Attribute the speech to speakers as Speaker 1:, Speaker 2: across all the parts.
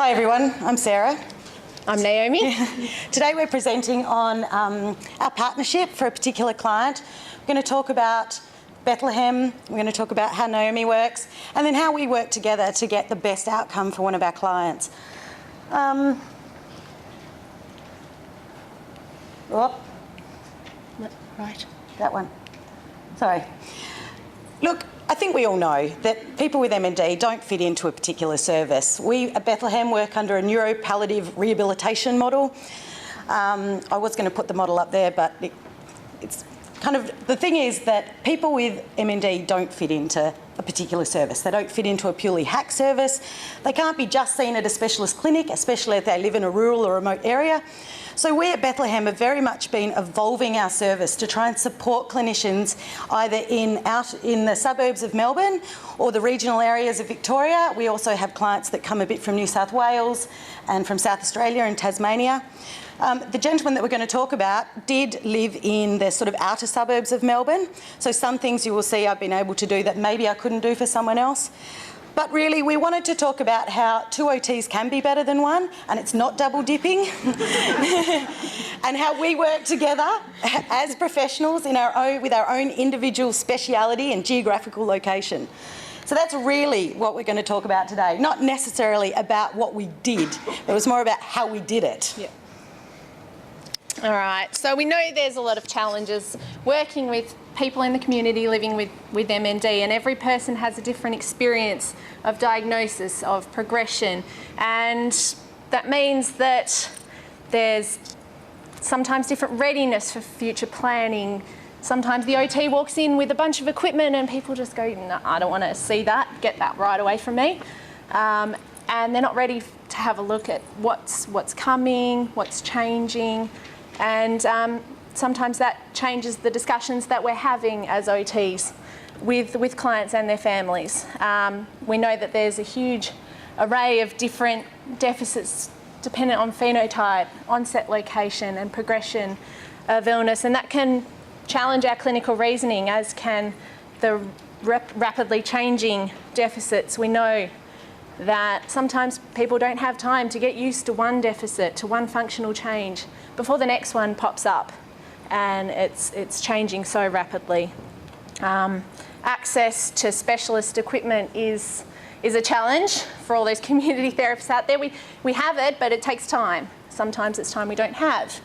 Speaker 1: Hi everyone, I'm Sarah.
Speaker 2: I'm Naomi.
Speaker 1: Today we're presenting on our partnership for a particular client. We're going to talk about Bethlehem, we're going to talk about how Naomi works, and then how we work together to get the best outcome for one of our clients. Right, that one. Sorry. Look, I think we all know that people with MND don't fit into a particular service. We at Bethlehem work under a neuropalliative rehabilitation model. I was going to put the model up there, but it's kind of, the thing is that people with MND don't fit into a particular service. They don't fit into a purely hack service. They can't be just seen at a specialist clinic, especially if they live in a rural or remote area. So we at Bethlehem have very much been evolving our service to try and support clinicians either out in the suburbs of Melbourne or the regional areas of Victoria. We also have clients that come a bit from New South Wales and from South Australia and Tasmania. The gentleman that we're going to talk about did live in the sort of outer suburbs of Melbourne, so some things you will see I've been able to do that maybe I couldn't do for someone else. But really, we wanted to talk about how two OTs can be better than one, and it's not double dipping, and how we work together as professionals in with our own individual speciality and geographical location. So that's really what we're going to talk about today, not necessarily about what we did, it was more about how we did it.
Speaker 2: Yep. All right, so we know there's a lot of challenges working with people in the community living with MND, and every person has a different experience of diagnosis, of progression, and that means that there's sometimes different readiness for future planning. Sometimes the OT walks in with a bunch of equipment and people just go, no, I don't want to see that, get that right away from me. And they're not ready to have a look at what's coming, what's changing, and sometimes that changes the discussions that we're having as OTs with clients and their families. We know that there's a huge array of different deficits dependent on phenotype, onset location and progression of illness, and that can challenge our clinical reasoning, as can the rapidly changing deficits. We know that sometimes people don't have time to get used to one deficit, to one functional change, before the next one pops up, and it's changing so rapidly. Access to specialist equipment is a challenge for all those community therapists out there. We have it, but it takes time. Sometimes it's time we don't have.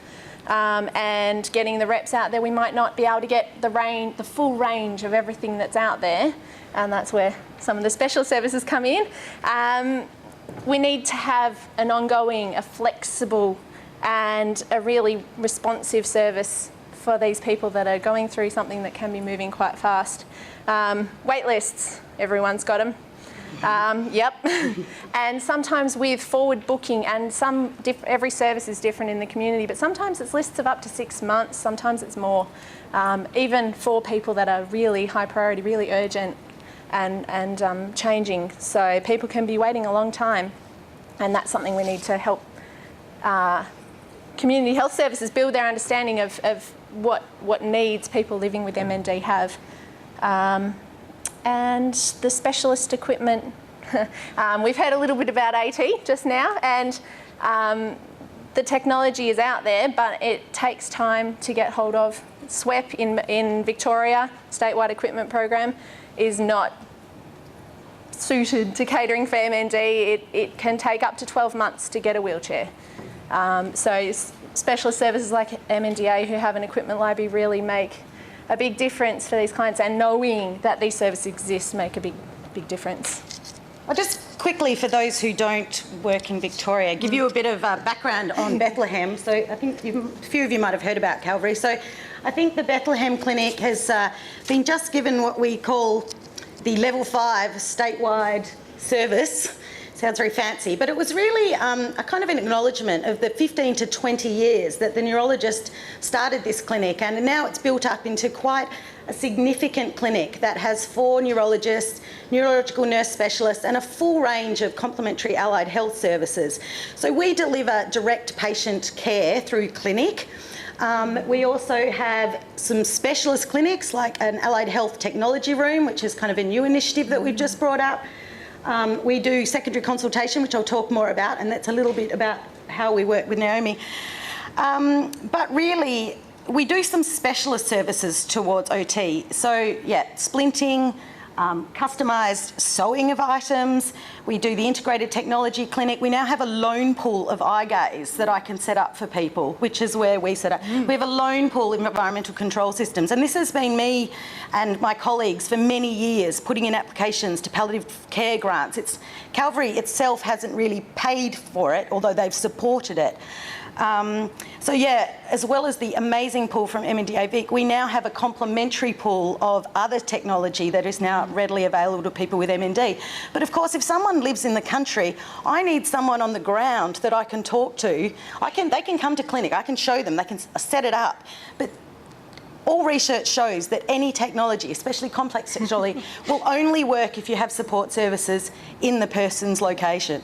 Speaker 2: And getting the reps out there, we might not be able to get the full range of everything that's out there, and that's where some of the special services come in. We need to have an ongoing, a flexible and a really responsive service for these people that are going through something that can be moving quite fast. Wait lists, everyone's got them. Yep. And sometimes with forward booking, and every service is different in the community, but sometimes it's lists of up to 6 months, sometimes it's more, even for people that are really high priority, really urgent and changing. So people can be waiting a long time, and that's something we need to help community health services build their understanding of what needs people living with MND have. And the specialist equipment, we've heard a little bit about AT just now, and the technology is out there, but it takes time to get hold of. SWEP in Victoria, statewide equipment program, is not suited to catering for MND. It can take up to 12 months to get a wheelchair. So specialist services like MNDA who have an equipment library really make a big difference for these clients, and knowing that these services exist make a big difference.
Speaker 1: I'll just quickly, for those who don't work in Victoria, give you a bit of background on Bethlehem. So I think a few of you might have heard about Calvary. So I think the Bethlehem Clinic has been just given what we call the Level 5 statewide service. Sounds very fancy, but it was really a kind of an acknowledgement of the 15 to 20 years that the neurologist started this clinic, and now it's built up into quite a significant clinic that has 4 neurologists, neurological nurse specialists, and a full range of complementary allied health services. So we deliver direct patient care through clinic. We also have some specialist clinics like an allied health technology room, which is kind of a new initiative that we've just brought up. We do secondary consultation, which I'll talk more about, and that's a little bit about how we work with Naomi. But really, we do some specialist services towards OT. So, yeah, splinting, customised sewing of items. We do the integrated technology clinic. We now have a loan pool of eye gaze that I can set up for people, which is where we set up. We have a loan pool of environmental control systems, and this has been me and my colleagues for many years putting in applications to palliative care grants. Calvary itself hasn't really paid for it, although they've supported it. So yeah, as well as the amazing pool from MNDA Vic, we now have a complementary pool of other technology that is now readily available to people with MND. But of course, if someone lives in the country, I need someone on the ground that I can talk to. They can come to clinic, I can show them, they can set it up. But all research shows that any technology, especially complex technology, will only work if you have support services in the person's location.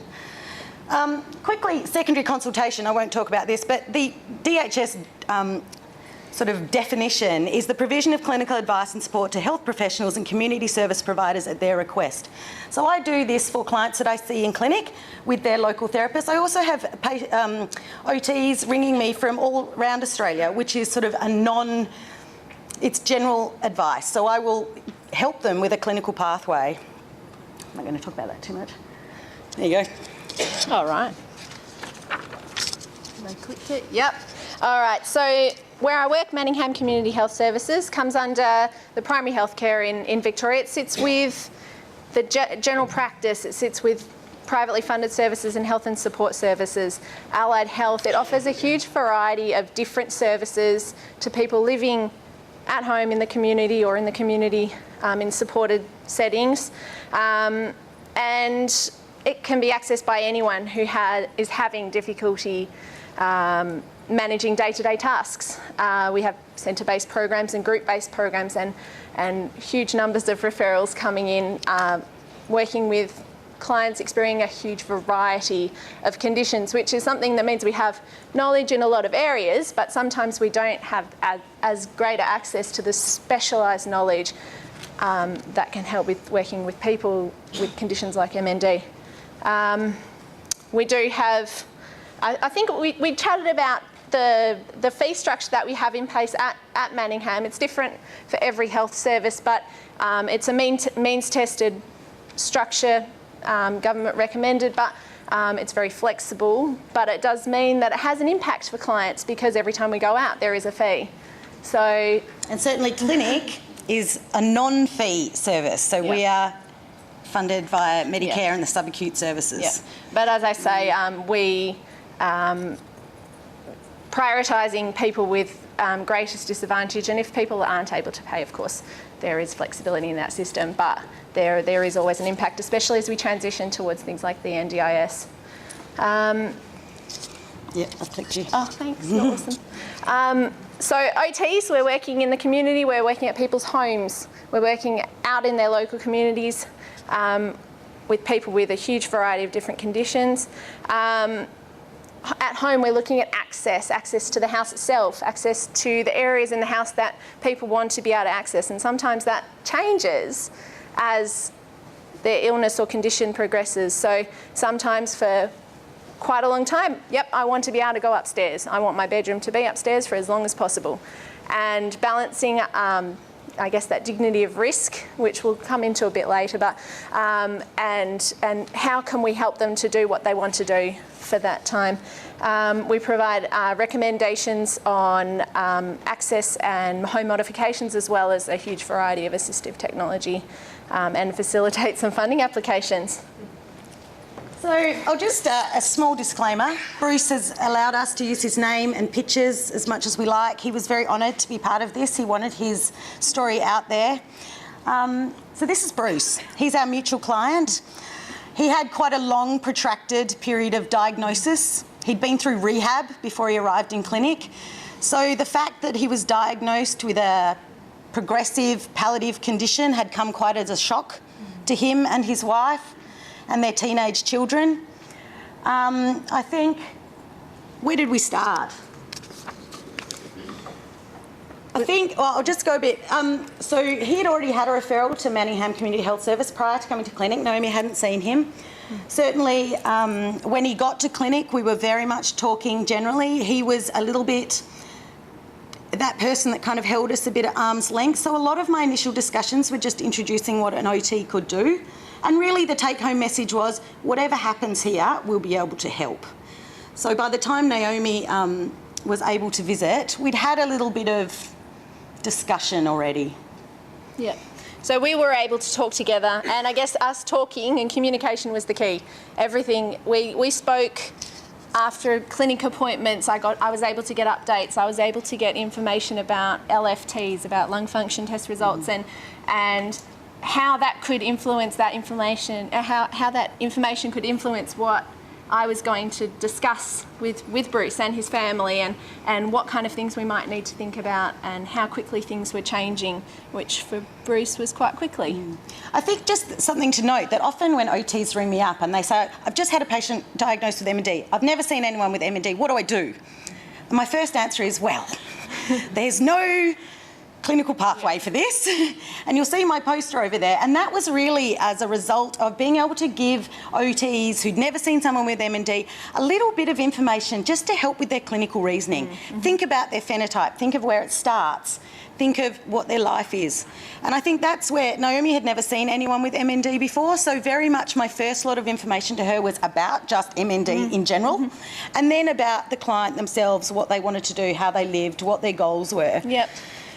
Speaker 1: Quickly, secondary consultation, I won't talk about this, but the DHS sort of definition is the provision of clinical advice and support to health professionals and community service providers at their request. So I do this for clients that I see in clinic with their local therapists. I also have OTs ringing me from all around Australia, which is sort of it's general advice. So I will help them with a clinical pathway. I'm not going to talk about that too much. There you go.
Speaker 2: All right. I clicked it. Yep. All right. So where I work, Manningham Community Health Services, comes under the primary health care in Victoria. It sits with the general practice. It sits with privately funded services and health and support services, allied health. It offers a huge variety of different services to people living at home in the community or in the community in supported settings. And it can be accessed by anyone who is having difficulty managing day-to-day tasks. We have centre-based programs and group-based programs and huge numbers of referrals coming in, working with clients experiencing a huge variety of conditions, which is something that means we have knowledge in a lot of areas, but sometimes we don't have as greater access to the specialised knowledge that can help with working with people with conditions like MND. We do have, I think we chatted about the fee structure that we have in place at Manningham. It's different for every health service, but it's a means-tested structure, government recommended, but it's very flexible. But it does mean that it has an impact for clients because every time we go out, there is a fee. So,
Speaker 1: and certainly clinic is a non-fee service, so we are funded via Medicare and the subacute services.
Speaker 2: Yeah. But as I say, we prioritising people with greatest disadvantage, and if people aren't able to pay, of course, there is flexibility in that system, but there is always an impact, especially as we transition towards things like the NDIS.
Speaker 1: Yeah, I clicked you.
Speaker 2: Oh, thanks. Awesome. So OTs, we're working in the community, we're working at people's homes, we're working out in their local communities with people with a huge variety of different conditions. At home, we're looking at access to the house itself, access to the areas in the house that people want to be able to access. And sometimes that changes as their illness or condition progresses. So sometimes for quite a long time, yep, I want to be able to go upstairs. I want my bedroom to be upstairs for as long as possible. And balancing, I guess, that dignity of risk, which we'll come into a bit later, but and how can we help them to do what they want to do for that time. We provide recommendations on access and home modifications, as well as a huge variety of assistive technology, and facilitate some funding applications.
Speaker 1: So I'll just, a small disclaimer, Bruce has allowed us to use his name and pictures as much as we like. He was very honoured to be part of this. He wanted his story out there. So this is Bruce. He's our mutual client. He had quite a long, protracted period of diagnosis. He'd been through rehab before he arrived in clinic. So the fact that he was diagnosed with a progressive palliative condition had come quite as a shock to him and his wife and their teenage children. I think, where did we start? I think, well, I'll just go a bit. So he had already had a referral to Manningham Community Health Service prior to coming to clinic. Naomi hadn't seen him. Certainly, when he got to clinic, we were very much talking generally. He was a little bit that person that kind of held us a bit at arm's length. So a lot of my initial discussions were just introducing what an OT could do. And really the take-home message was, whatever happens here, we'll be able to help. So by the time Naomi was able to visit, we'd had a little bit of discussion already.
Speaker 2: Yeah. So we were able to talk together, and I guess us talking and communication was the key. Everything, we spoke after clinic appointments. I was able to get updates. I was able to get information about LFTs, about lung function test results, and how that could influence that information, how that information could influence what I was going to discuss with Bruce and his family, and what kind of things we might need to think about, and how quickly things were changing, which for Bruce was quite quickly.
Speaker 1: I think just something to note, that often when OTs ring me up and they say, I've just had a patient diagnosed with MND, I've never seen anyone with MND, what do I do? And my first answer is, well, there's no clinical pathway for this, and you'll see my poster over there, and that was really as a result of being able to give OTs who'd never seen someone with MND a little bit of information just to help with their clinical reasoning. Think about their phenotype, think of where it starts, think of what their life is. And I think that's where Naomi had never seen anyone with MND before, so very much my first lot of information to her was about just MND in general, and then about the client themselves, what they wanted to do, how they lived, what their goals were.
Speaker 2: Yep.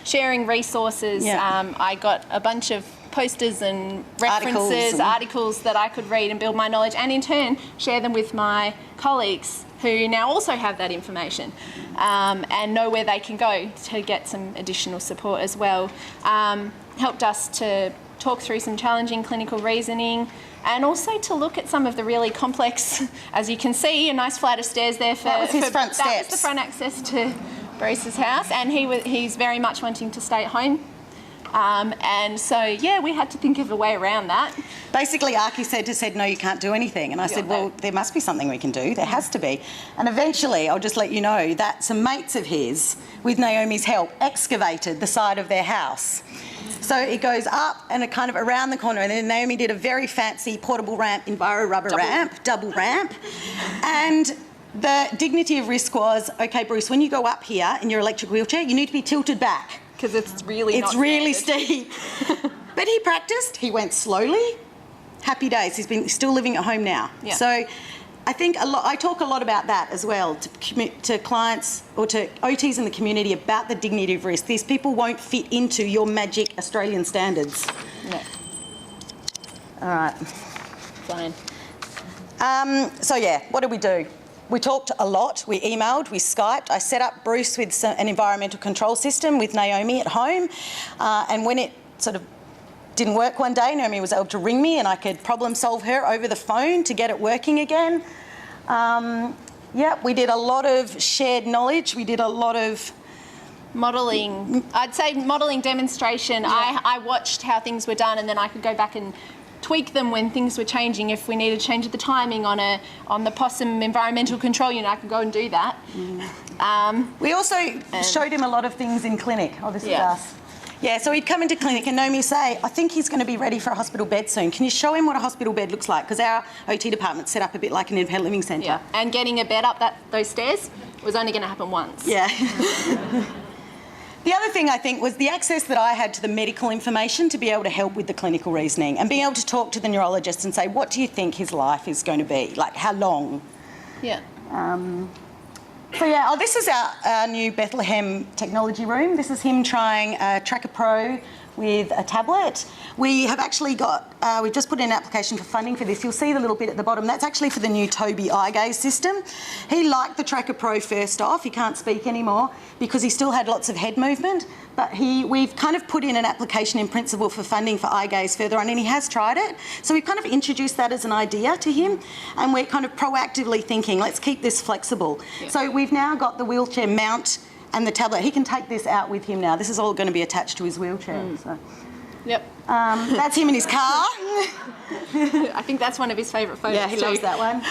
Speaker 2: Sharing resources. I got a bunch of posters and references, articles that I could read and build my knowledge, and in turn share them with my colleagues who now also have that information and know where they can go to get some additional support as well. Helped us to talk through some challenging clinical reasoning, and also to look at some of the really complex, as you can see, a nice flight of stairs there.
Speaker 1: That was his front steps.
Speaker 2: That was the front access to Bruce's house, and he's very much wanting to stay at home. And so, yeah, we had to think of a way around that.
Speaker 1: Basically, Archie said, no, you can't do anything. And I said, well, there must be something we can do. There has to be. And eventually, I'll just let you know that some mates of his, with Naomi's help, excavated the side of their house. So it goes up and it kind of around the corner, and then Naomi did a very fancy portable ramp, Enviro rubber ramp, double ramp. And the dignity of risk was, okay, Bruce, when you go up here in your electric wheelchair, you need to be tilted back.
Speaker 2: Because it's really
Speaker 1: steep. But he practiced, he went slowly. Happy days, he's still living at home now.
Speaker 2: Yeah.
Speaker 1: So I think I talk a lot about that as well to clients or to OTs in the community about the dignity of risk. These people won't fit into your magic Australian standards.
Speaker 2: No.
Speaker 1: All right.
Speaker 2: Fine.
Speaker 1: So yeah, what did we do? We talked a lot, we emailed, we Skyped. I set up Bruce with an environmental control system with Naomi at home. And when it sort of didn't work one day, Naomi was able to ring me and I could problem solve her over the phone to get it working again. We did a lot of shared knowledge. We did a lot of
Speaker 2: modelling. I'd say modelling demonstration. Yeah. I watched how things were done, and then I could go back and tweak them when things were changing. If we needed to change the timing on the possum environmental control unit, I could go and do that.
Speaker 1: We also showed him a lot of things in clinic. Oh, this is us. Yeah, so he'd come into clinic and Naomi say, I think he's going to be ready for a hospital bed soon. Can you show him what a hospital bed looks like? Because our OT department's set up a bit like an independent living centre.
Speaker 2: Yeah, and getting a bed up those stairs was only going to happen once.
Speaker 1: Yeah. The other thing, I think, was the access that I had to the medical information to be able to help with the clinical reasoning and being able to talk to the neurologist and say, what do you think his life is going to be? Like, how long?
Speaker 2: Yeah.
Speaker 1: This is our new Bethlehem technology room. This is him trying Tracker Pro with a tablet. We have actually got, we've just put in an application for funding for this. You'll see the little bit at the bottom. That's actually for the new Toby eye gaze system. He liked the Tracker Pro first off. He can't speak anymore because he still had lots of head movement. But we've kind of put in an application in principle for funding for eye gaze further on, and he has tried it. So we've kind of introduced that as an idea to him, and we're kind of proactively thinking, let's keep this flexible. Yeah. So we've now got the wheelchair mount and the tablet. He can take this out with him now. This is all going to be attached to his wheelchair. So.
Speaker 2: Yep.
Speaker 1: That's him in his car.
Speaker 2: I think that's one of his favourite photos.
Speaker 1: Yeah, he loves that one.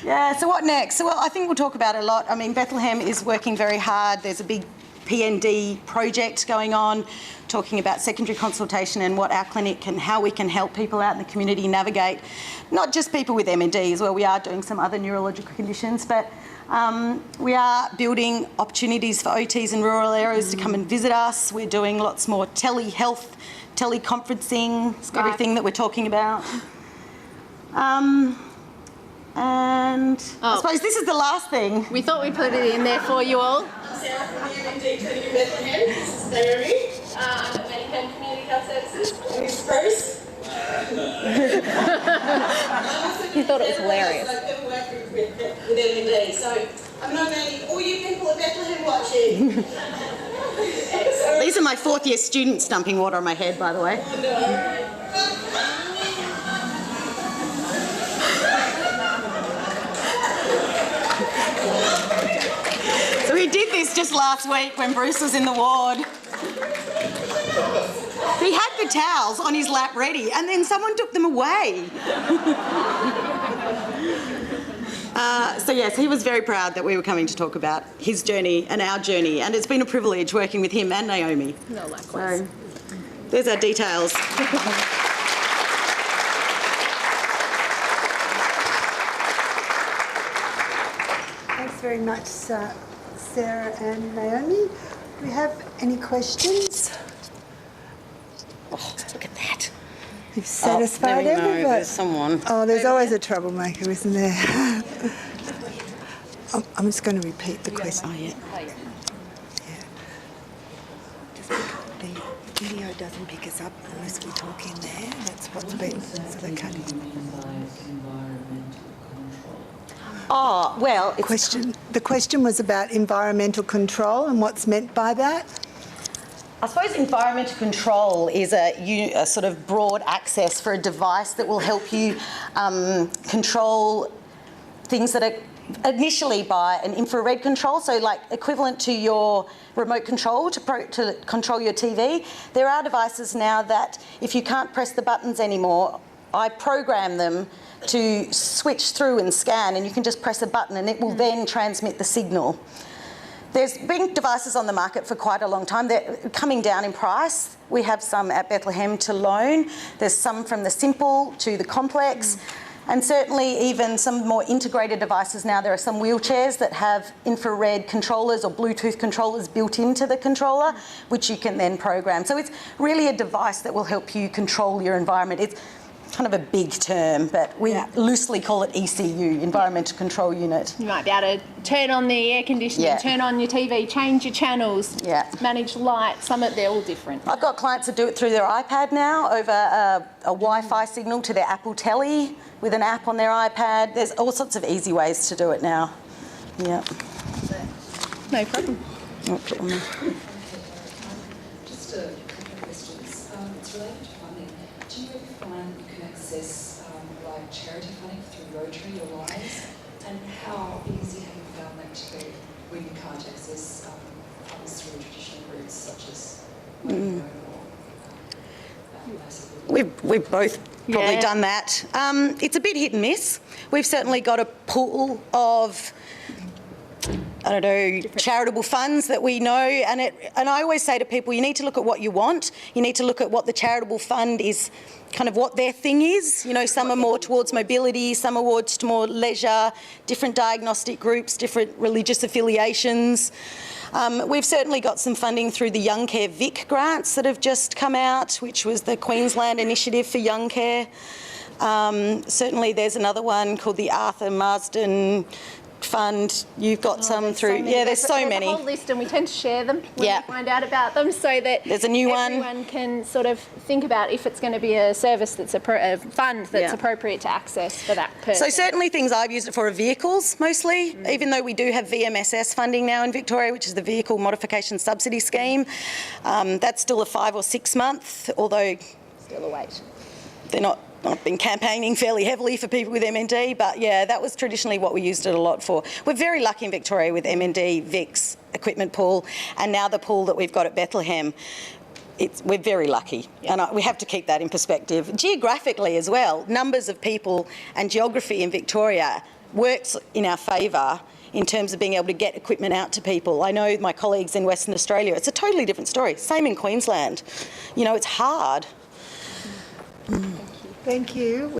Speaker 1: Yeah, so what next? So, well, I think we'll talk about it a lot. I mean, Bethlehem is working very hard. There's a big PND project going on, talking about secondary consultation and what our clinic and how we can help people out in the community navigate, not just people with MND as well, we are doing some other neurological conditions, but we are building opportunities for OTs in rural areas to come and visit us. We're doing lots more telehealth, teleconferencing, everything that we're talking about. And I suppose this is the last thing.
Speaker 2: We thought we'd put it in there for you all.
Speaker 3: Sarah from the MND Clinic in Bethlehem. This is Naomi. I'm at Manningham Community Health Services. This is Bruce.
Speaker 2: You thought it was hilarious.
Speaker 3: I've ever worked with MND, so I'm not only all you people at Bethlehem watching.
Speaker 1: These are my fourth year students dumping water on my head, by the way.
Speaker 3: Oh, no.
Speaker 1: So we did this just last week when Bruce was in the ward. He had the towels on his lap ready and then someone took them away. So yes, he was very proud that we were coming to talk about his journey and our journey, and it's been a privilege working with him and Naomi.
Speaker 2: No, likewise.
Speaker 1: So there's our details.
Speaker 4: Thanks very much, Sarah and Naomi. Do we have any questions?
Speaker 1: Oh, look at that.
Speaker 4: You've satisfied
Speaker 1: there we go.
Speaker 4: everybody.
Speaker 1: There's someone.
Speaker 4: Oh, there's always a troublemaker, isn't there? I'm just going to repeat the question.
Speaker 1: Oh, yeah.
Speaker 4: Just the video doesn't pick us up unless we talk in there. That's what's been so they cut in.
Speaker 1: Oh, well, it's
Speaker 4: The question was about environmental control and what's meant by that.
Speaker 1: I suppose environmental control is a sort of broad access for a device that will help you control things that are initially by an infrared control, so like equivalent to your remote control to control your TV. There are devices now that if you can't press the buttons anymore, I program them to switch through and scan, and you can just press a button and it will then transmit the signal. There's been devices on the market for quite a long time. They're coming down in price. We have some at Bethlehem to loan. There's some from the simple to the complex. And certainly even some more integrated devices now. There are some wheelchairs that have infrared controllers or Bluetooth controllers built into the controller, which you can then program. So it's really a device that will help you control your environment. It's kind of a big term, but we loosely call it ECU, Environmental Control Unit.
Speaker 2: You might be able to turn on the air conditioning, turn on your TV, change your channels, manage light. They're all different.
Speaker 1: I've got clients that do it through their iPad now over a Wi-Fi signal to their Apple Telly with an app on their iPad. There's all sorts of easy ways to do it now. Yeah.
Speaker 2: No problem.
Speaker 1: No problem.
Speaker 5: Just a couple of questions. It's related to funding. Do you ever find that you can access like charity funding through Rotary or Lions? And how easy have you found that to be when you can't access funds through traditional routes such as
Speaker 1: We've both probably done that. It's a bit hit and miss. We've certainly got a pool of charitable funds that we know, and I always say to people, you need to look at what you want. You need to look at what the charitable fund is, kind of what their thing is. You know, some are more towards mobility, some are towards more leisure, different diagnostic groups, different religious affiliations. We've certainly got some funding through the Young Care Vic grants that have just come out, which was the Queensland Initiative for Young Care. Certainly there's another one called the Arthur Marsden Fund. You've got some through. There's so many.
Speaker 2: There's a whole list, and we tend to share them when we find out about them, so that
Speaker 1: there's a new
Speaker 2: everyone can sort of think about if it's going to be a service that's a fund that's appropriate to access for that person.
Speaker 1: So certainly things I've used it for are vehicles mostly, even though we do have VMSS funding now in Victoria, which is the Vehicle Modification Subsidy Scheme. That's still a 5 or 6 month, although
Speaker 2: Still a wait.
Speaker 1: They're not been campaigning fairly heavily for people with MND, but yeah, that was traditionally what we used it a lot for. We're very lucky in Victoria with MND, VIC's equipment pool, and now the pool that we've got at Bethlehem. We're very lucky, and we have to keep that in perspective. Geographically as well, numbers of people and geography in Victoria works in our favour in terms of being able to get equipment out to people. I know my colleagues in Western Australia, it's a totally different story. Same in Queensland. You know, it's hard.
Speaker 4: Thank you.